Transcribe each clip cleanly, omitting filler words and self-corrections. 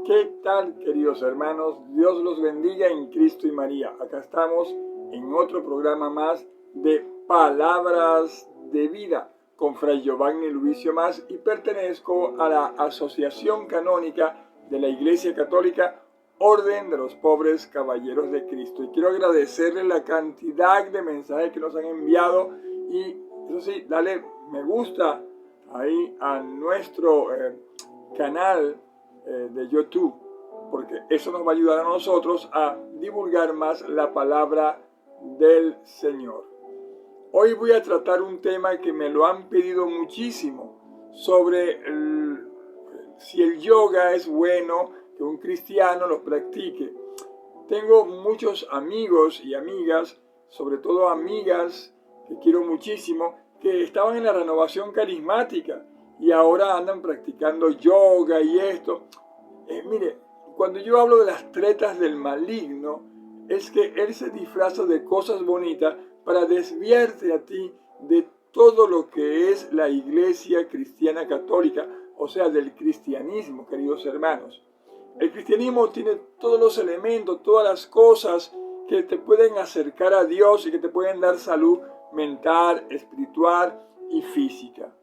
¿Qué tal, queridos hermanos? Dios los bendiga en Cristo y María. Acá estamos en otro programa más de Palabras de Vida con Fray Giovanni Luicio Mas y pertenezco a la Asociación Canónica de la Iglesia Católica Orden de los Pobres Caballeros de Cristo. Y quiero agradecerles la cantidad de mensajes que nos han enviado y eso sí, dale me gusta ahí a nuestro canal de YouTube, porque eso nos va a ayudar a nosotros a divulgar más la palabra del Señor. Hoy voy a tratar un tema que me lo han pedido muchísimo, sobre si el yoga es bueno que un cristiano lo practique. Tengo muchos amigos y amigas, sobre todo amigas que quiero muchísimo, que estaban en la renovación carismática y ahora andan practicando yoga y esto. Mire, cuando yo hablo de las tretas del maligno, es que él se disfraza de cosas bonitas para desviarte a ti de todo lo que es la Iglesia Cristiana Católica, o sea, del cristianismo, queridos hermanos. El cristianismo tiene todos los elementos, todas las cosas que te pueden acercar a Dios y que te pueden dar salud mental, espiritual y física.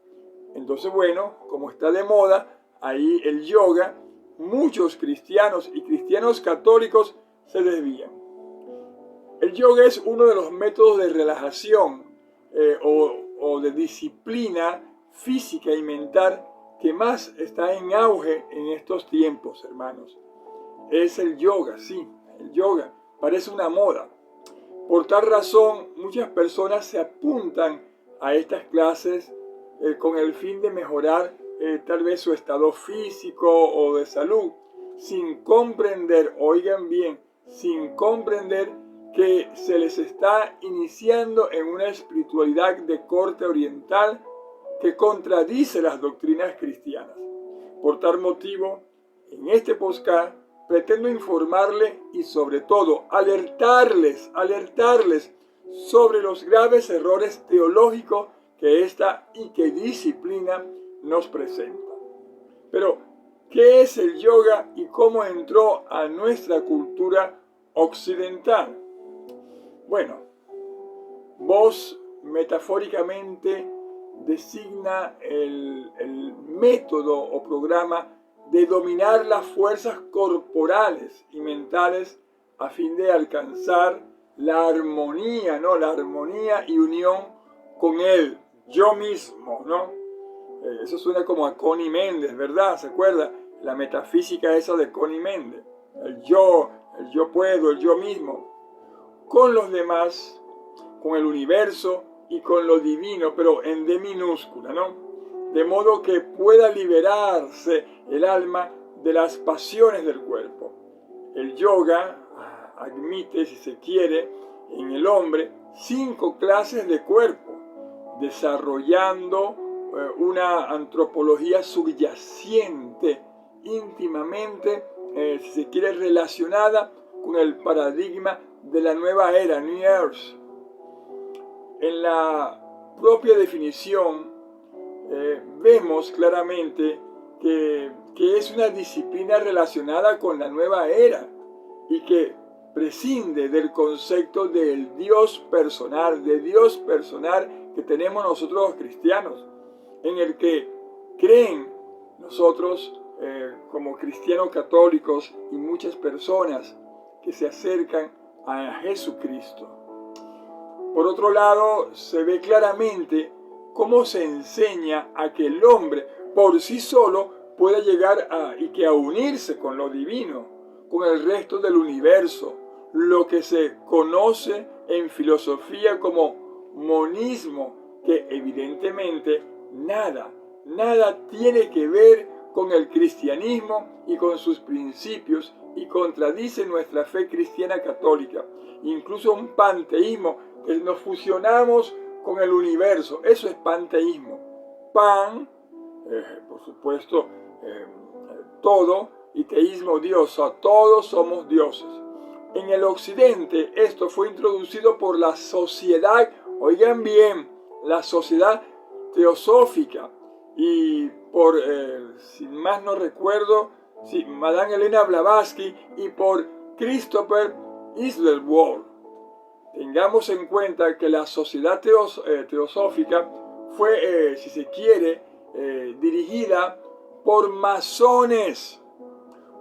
Entonces, bueno, como está de moda ahí el yoga, muchos cristianos y cristianos católicos se desvían. El yoga es uno de los métodos de relajación o de disciplina física y mental que más está en auge en estos tiempos, hermanos. Es el yoga, sí, el yoga. Parece una moda. Por tal razón, muchas personas se apuntan a estas clases con el fin de mejorar tal vez su estado físico o de salud, sin comprender, oigan bien, sin comprender que se les está iniciando en una espiritualidad de corte oriental que contradice las doctrinas cristianas. Por tal motivo, en este podcast pretendo informarle y sobre todo alertarles sobre los graves errores teológicos que esta y que disciplina nos presenta. Pero, ¿qué es el yoga y cómo entró a nuestra cultura occidental? Bueno, vos metafóricamente designa el método o programa de dominar las fuerzas corporales y mentales a fin de alcanzar la armonía, ¿no? La armonía y unión con el yo mismo, ¿no? Eso suena como a Connie Méndez, ¿verdad? ¿Se acuerda? La metafísica esa de Connie Méndez. El yo puedo, el yo mismo. Con los demás, con el universo y con lo divino, pero en D minúscula, ¿no? De modo que pueda liberarse el alma de las pasiones del cuerpo. El yoga admite, si se quiere, en el hombre 5 clases de cuerpo, desarrollando una antropología subyacente, íntimamente, si se quiere, relacionada con el paradigma de la nueva era, New Earth. En la propia definición vemos claramente que es una disciplina relacionada con la nueva era y que prescinde del concepto del Dios personal, que tenemos nosotros los cristianos, en el que creen nosotros como cristianos católicos y muchas personas que se acercan a Jesucristo. Por otro lado, se ve claramente cómo se enseña a que el hombre por sí solo pueda llegar a unirse con lo divino, con el resto del universo, lo que se conoce en filosofía como monismo, que evidentemente nada tiene que ver con el cristianismo y con sus principios y contradice nuestra fe cristiana católica, incluso un panteísmo que nos fusionamos con el universo. Eso es panteísmo. Pan, por supuesto, todo, y teísmo, Dios, o sea, todos somos dioses. En el occidente esto fue introducido por la sociedad, oigan bien, la sociedad teosófica, y por, si más no recuerdo, sí, Madame Elena Blavatsky y por Christopher Islerwold. Tengamos en cuenta que la sociedad teosófica fue, si se quiere, dirigida por masones.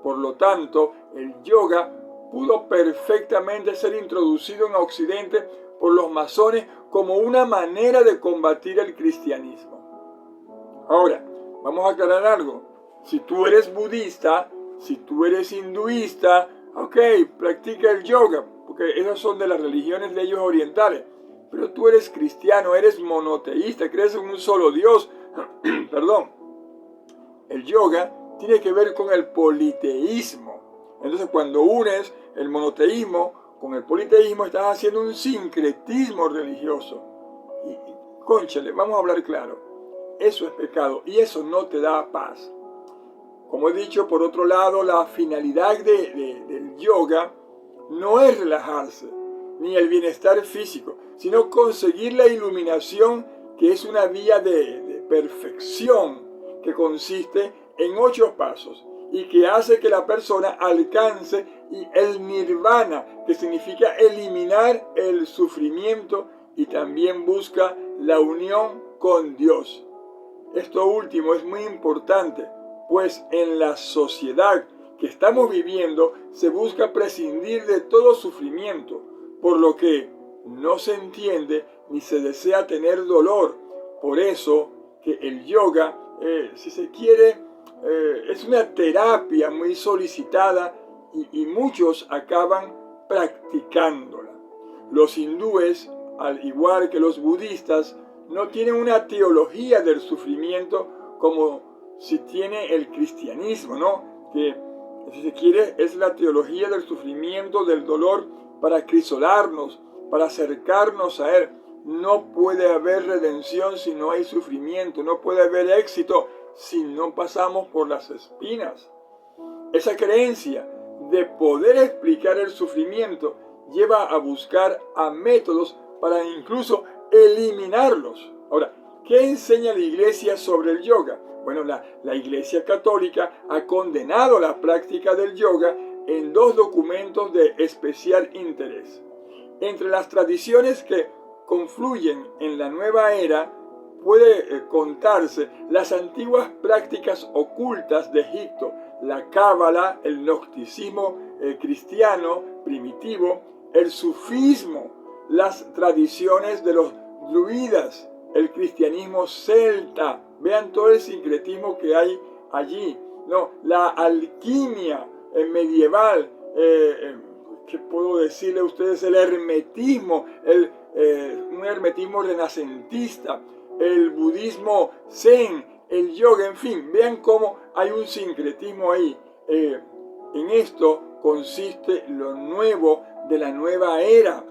Por lo tanto, el yoga pudo perfectamente ser introducido en Occidente por los masones como una manera de combatir el cristianismo. Ahora, vamos a aclarar algo. Si tú eres budista, si tú eres hinduista, ok, practica el yoga, porque esas son de las religiones de ellos orientales. Pero tú eres cristiano, eres monoteísta, crees en un solo Dios. Perdón. El yoga tiene que ver con el politeísmo. Entonces, cuando unes el monoteísmo con el politeísmo, estás haciendo un sincretismo religioso. Y cónchale, vamos a hablar claro. Eso es pecado y eso no te da paz. Como he dicho, por otro lado, la finalidad del yoga no es relajarse, ni el bienestar físico, sino conseguir la iluminación, que es una vía de perfección que consiste en 8 pasos y que hace que la persona alcance el nirvana, que significa eliminar el sufrimiento, y también busca la unión con Dios. Esto último es muy importante, pues en la sociedad que estamos viviendo se busca prescindir de todo sufrimiento, por lo que no se entiende ni se desea tener dolor. Por eso que el yoga, si se quiere, es una terapia muy solicitada y muchos acaban practicándola. Los hindúes, al igual que los budistas, no tienen una teología del sufrimiento como si tiene el cristianismo, ¿no? Que, si se quiere, es la teología del sufrimiento, del dolor, para acrisolarnos, para acercarnos a Él. No puede haber redención si no hay sufrimiento, no puede haber éxito si no pasamos por las espinas. Esa creencia de poder explicar el sufrimiento lleva a buscar a métodos para incluso eliminarlos. Ahora, ¿qué enseña la Iglesia sobre el yoga? Bueno, la Iglesia Católica ha condenado la práctica del yoga en 2 documentos de especial interés. Entre las tradiciones que confluyen en la nueva era puede contarse las antiguas prácticas ocultas de Egipto, la cábala, el gnosticismo cristiano primitivo, el sufismo, las tradiciones de los druidas, el cristianismo celta. Vean todo el sincretismo que hay allí, ¿no? La alquimia medieval, ¿qué puedo decirle a ustedes? El hermetismo, un hermetismo renacentista, el budismo zen, el yoga, en fin, vean cómo hay un sincretismo ahí. En esto consiste lo nuevo de la nueva era.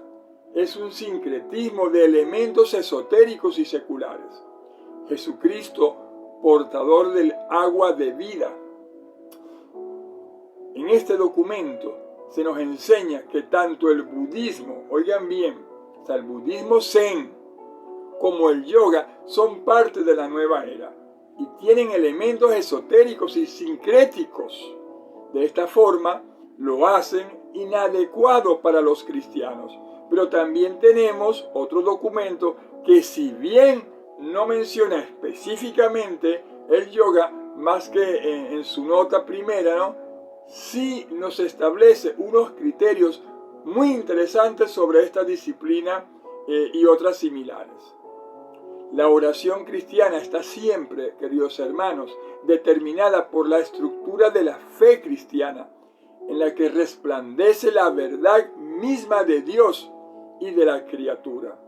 Es un sincretismo de elementos esotéricos y seculares. Jesucristo, portador del agua de vida. En este documento se nos enseña que tanto el budismo, oigan bien, o sea, el budismo zen como el yoga son parte de la nueva era y tienen elementos esotéricos y sincréticos. De esta forma lo hacen inadecuado para los cristianos. Pero también tenemos otro documento que, si bien no menciona específicamente el yoga, más que en su nota primera, ¿no?, sí nos establece unos criterios muy interesantes sobre esta disciplina y otras similares. La oración cristiana está siempre, queridos hermanos, determinada por la estructura de la fe cristiana, en la que resplandece la verdad misma de Dios y de la criatura.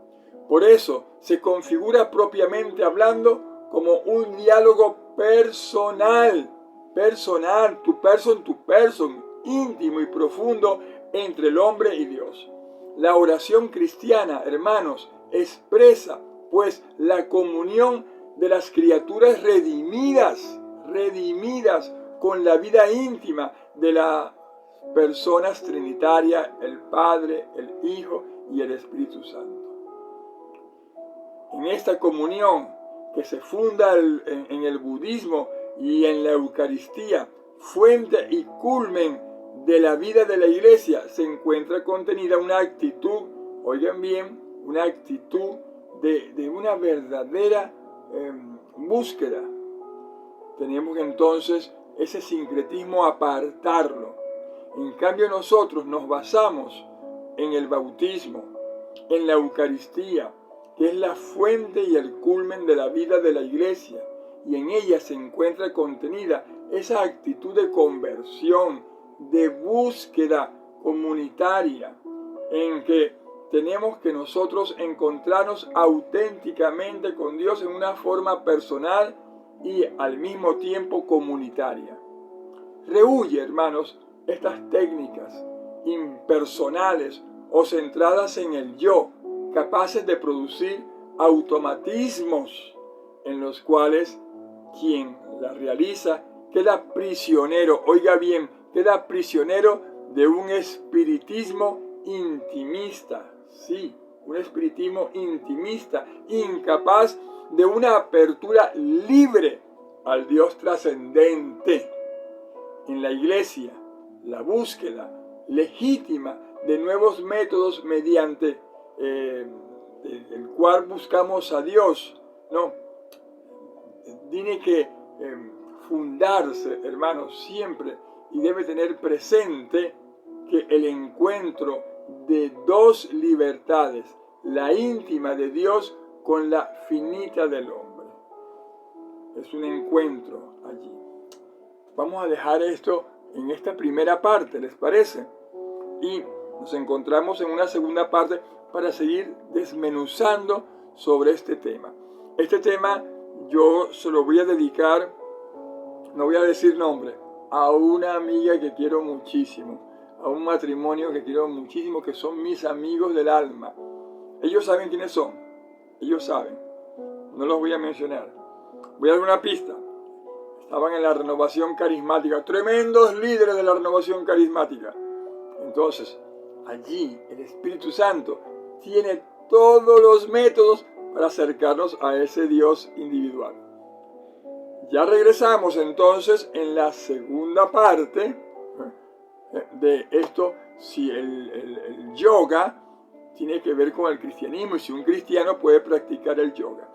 Por eso se configura propiamente hablando como un diálogo personal, to person, íntimo y profundo entre el hombre y Dios. La oración cristiana, hermanos, expresa pues la comunión de las criaturas redimidas con la vida íntima de las personas trinitarias, el Padre, el Hijo y el Espíritu Santo. En esta comunión que se funda en el budismo y en la Eucaristía, fuente y culmen de la vida de la iglesia se encuentra contenida una actitud, oigan bien, una actitud de una verdadera búsqueda. Tenemos entonces ese sincretismo apartarlo. En cambio nosotros nos basamos en el bautismo, en la Eucaristía, que es la fuente y el culmen de la vida de la iglesia, y en ella se encuentra contenida esa actitud de conversión, de búsqueda comunitaria, en que tenemos que nosotros encontrarnos auténticamente con Dios en una forma personal y al mismo tiempo comunitaria. Rehuye, hermanos, estas técnicas impersonales o centradas en el yo, capaces de producir automatismos en los cuales quien la realiza queda prisionero, oiga bien, queda prisionero de un espiritismo intimista, sí, un espiritismo intimista, incapaz de una apertura libre al Dios trascendente. En la iglesia, la búsqueda legítima de nuevos métodos mediante el cual buscamos a Dios, no, tiene que fundarse, hermanos, siempre, y debe tener presente que el encuentro de dos libertades, la íntima de Dios con la finita del hombre, es un encuentro allí. Vamos a dejar esto en esta primera parte, ¿les parece? Y nos encontramos en una segunda parte para seguir desmenuzando sobre este tema. Este tema yo se lo voy a dedicar, no voy a decir nombre, a una amiga que quiero muchísimo, a un matrimonio que quiero muchísimo, que son mis amigos del alma. Ellos saben quiénes son, ellos saben, no los voy a mencionar. Voy a dar una pista. Estaban en la renovación carismática, tremendos líderes de la renovación carismática. Entonces, allí el Espíritu Santo tiene todos los métodos para acercarnos a ese Dios individual. Ya regresamos entonces en la segunda parte de esto, si el yoga tiene que ver con el cristianismo y si un cristiano puede practicar el yoga.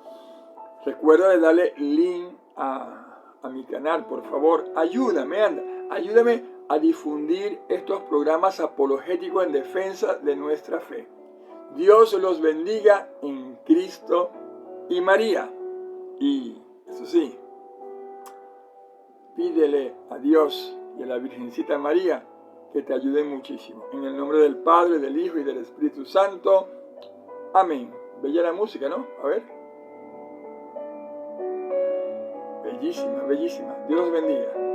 Recuerda de darle link a mi canal, por favor. Ayúdame a difundir estos programas apologéticos en defensa de nuestra fe. Dios los bendiga en Cristo y María. Y eso sí, pídele a Dios y a la Virgencita María que te ayuden muchísimo. En el nombre del Padre, del Hijo y del Espíritu Santo. Amén. Bella la música, ¿no? A ver. Bellísima, bellísima. Dios los bendiga.